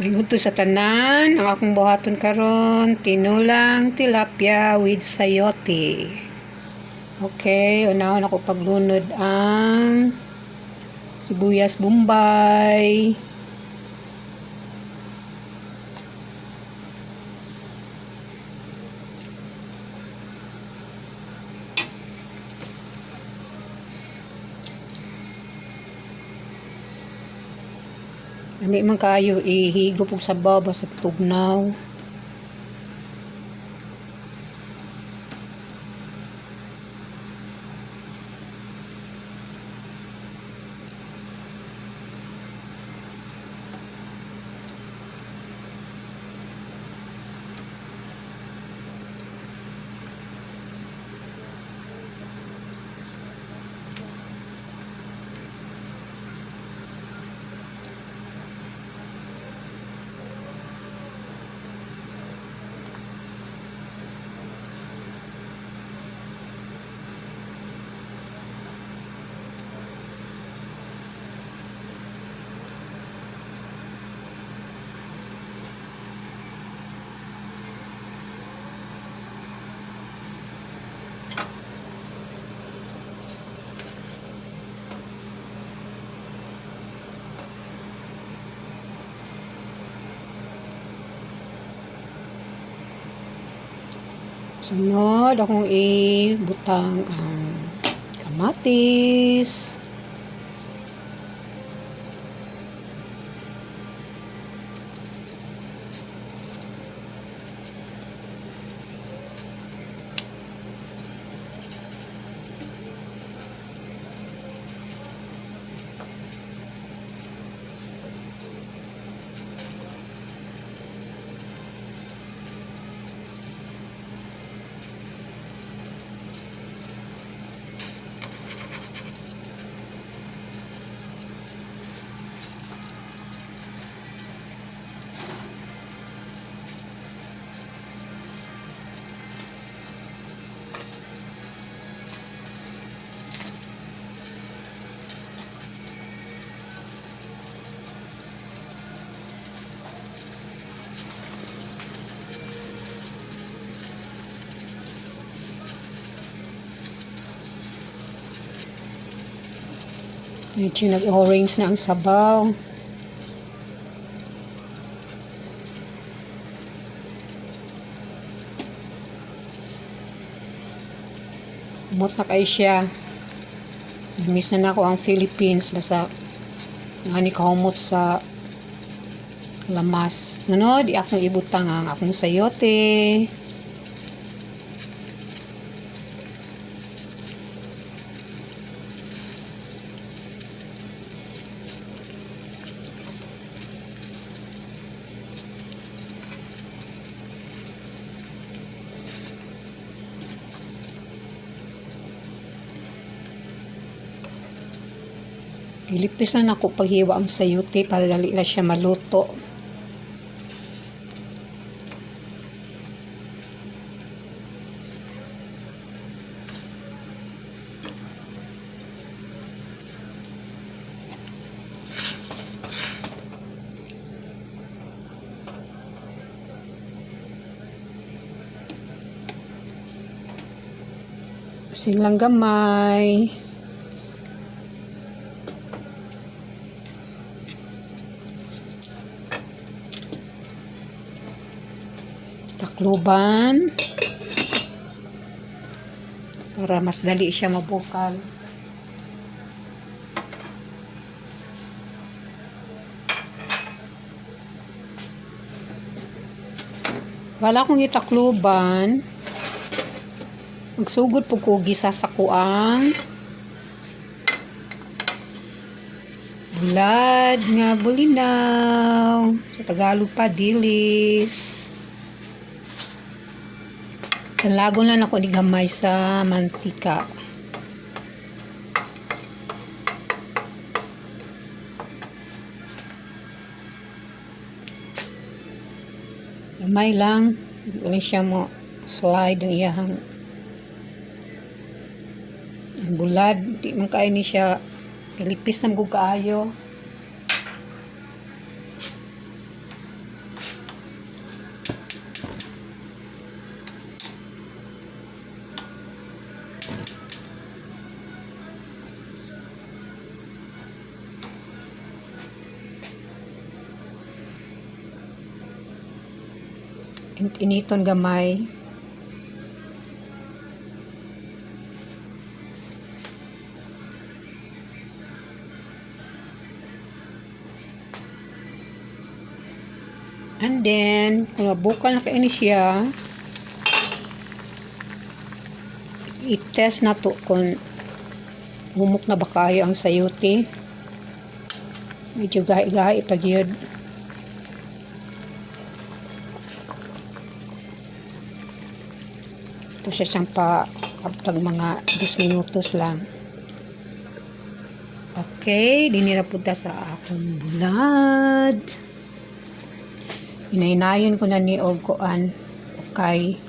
Minuto sa tanan, ang akong buhaton karon tinulang tilapia with sayote. Okay, unahon ako paglunod ang sibuyas bombay. Hindi man kayo ihigop og sabaw basta tugnaw. Sunod, akong ibutang ang kamatis. Medyo nag-orange na ang sabaw. Umot na kayo siya. Miss na ako ang Philippines. Basta nani kahumot sa lamas. Sunod, akong ibutang ang akong sayote. Ilipis na ako paghiwa ang sayote para dali na siya maluto. Asin lang gamay. Takloban para mas dali siya mabukal. Wala akong itakloban. Magsugod po ko gisa sa kuang bulad nga bulinaw. Sa Tagalog pa dilis. Sanlagon lang ako ni gamay sa mantika. Gamay lang. Wala siya mo slide ang iyahang bulad. Di man kayo ni siya kalipis na kaayo. initon gamay. And then, kung nabukal na kaini siya, i-test na to kung humok na ba kayo ang sayote. Medyo gahi-gahi pag yun. Ito siya siyang pagtag mga 2 minutos lang. Okay, dinira punta sa akong bulad. Inaynayon ko na ni og kuan. Okay.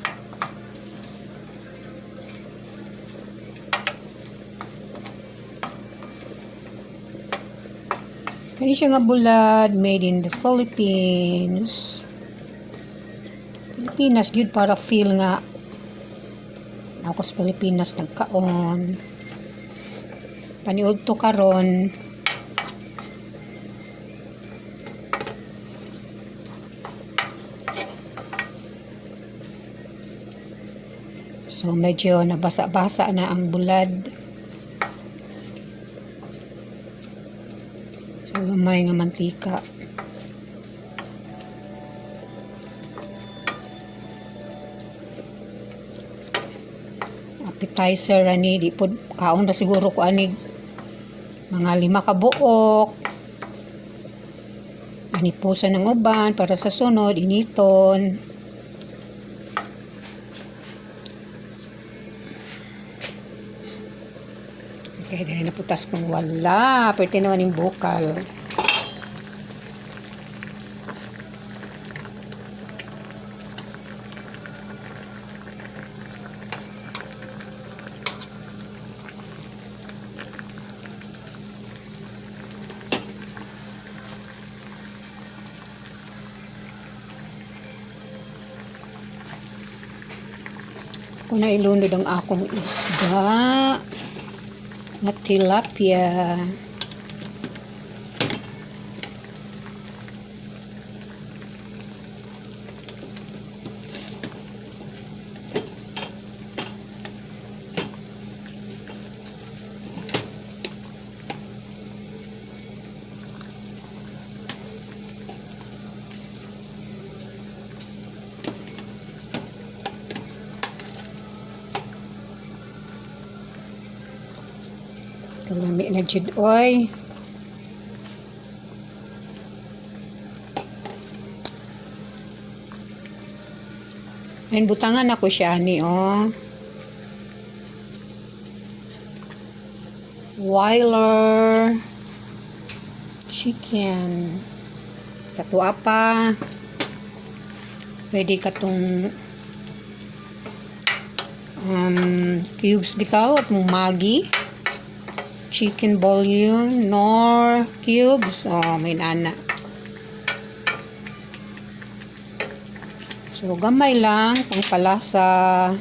Kani siya nga bulad made in the Philippines. Pilipinas gyud para feel nga ako sa Pilipinas nagkaon. Paniud to karon. So, medyo nabasa-basa na ang bulad. So, gamay nga mantika. Appetizer, ani, di po, kaon na siguro ko, ani, mga 5 ka buok. Ani po sa ng uban, para sa sunod, initon. Okay, dahil naputas kong wala. Pwede naman yung bukal. Kung nailunod ang akong isda na tilapia. Kalami na jud oy. Ayan, butangan ako siya ni oh. Weiler chicken. Sa tuwa pa. Pwede ka tong cubes bitaw at mong Maggi. Chicken bouillon, nor cubes. Oh, may nana. So, gamay lang pang palasa.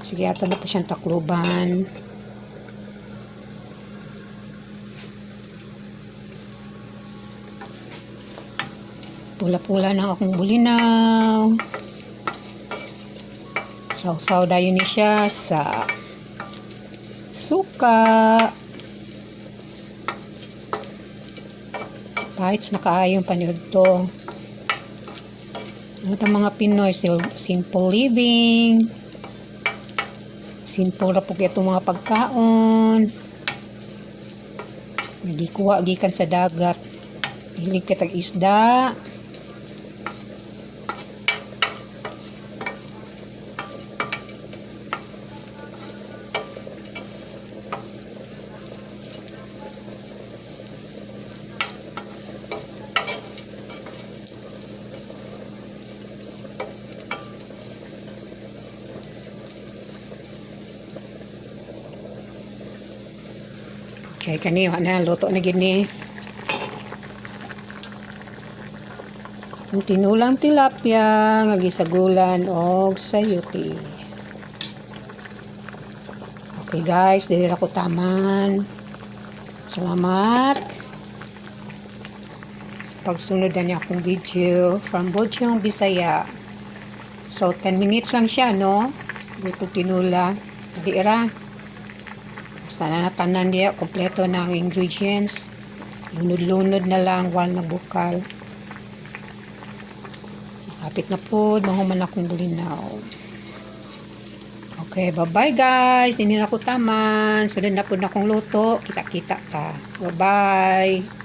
Sige, ato na po siyang takluban. Pula-pula na akong bulinaw. Sausaw dayon ni siya sa suka. Kahit na kaayong paniod to. Ano mga Pinoy, simple living. Simple ra po itong mga pagkaon. Nagikuha gikan sa dagat. Hilig kitag isda. Kaya kani, na, luto na gini. Ang tinulang tilapia, nga gisagulan og sayuti. Okay guys, dili ra ko taman. Salamat sa pagsunod na akong video from Bochong, Bisaya. So, 10 minutes lang siya, no? Dito tinula. Dili ra. Basta na natanan niya, kompleto na ang ingredients. Lunod-lunod na lang, wal na bukal. Kapit na po, mahuman akong bulinaw. Okay, bye-bye guys. Hindi na ako taman. Sunod na po na akong luto. Kita-kita ka. Bye-bye.